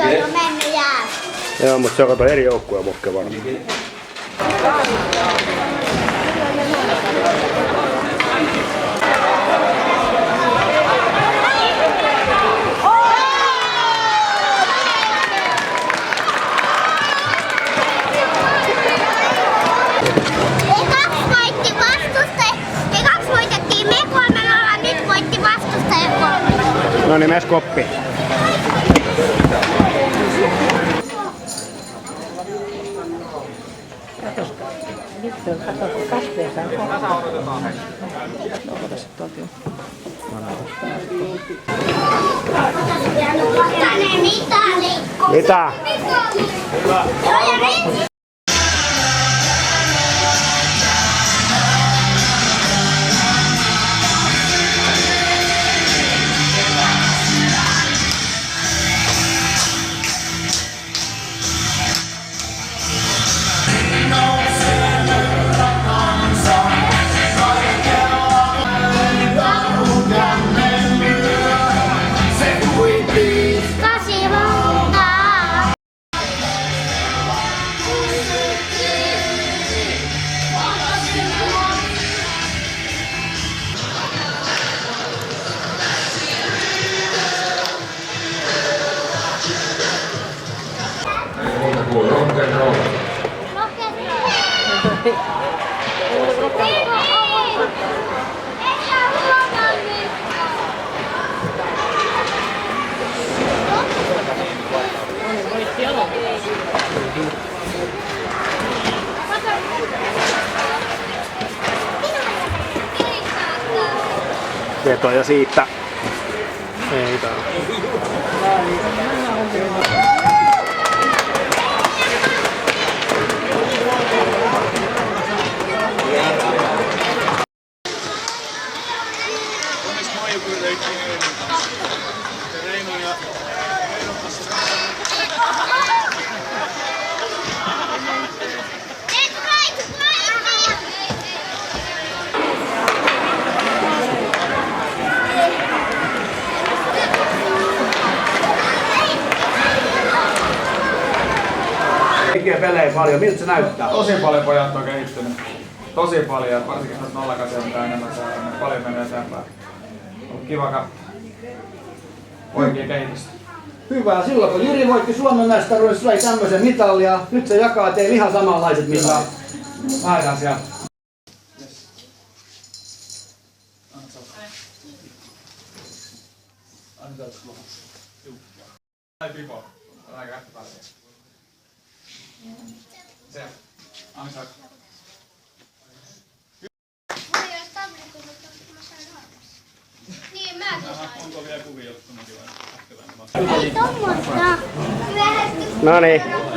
on jo mennyt jää. Joo, mutta se on kato eri joukkue Mokke varmaan. No niin, mene koppi. Kato, kun kasveja saa kohta. Mitä? Vetoja siitä. Ei tää. Pelejä paljon. Miltä se näyttää? Tosi paljon pojat on kehittynyt. Tosi paljon. Varsinkin noita 08 on enemmän saada. Paljon menee eteenpäin. On kiva katsoa. Oikein kehitystä. Hyvä. Silloin kun Jyri voitti Suomen mestaruudessa, sai tämmöisen mitalin ja nyt se jakaa teille ihan samanlaiset mitalit. Lähdetään sieltä. Ai pipo. Aika ähtäpäällä. Se. Anna saakka. Voi jos tabletta, mutta mä sain harvassa. Niin mäkin sain. Onko vielä kuvia, kun mäkin vain ähtäpäällä? Ei tommoista. No niin.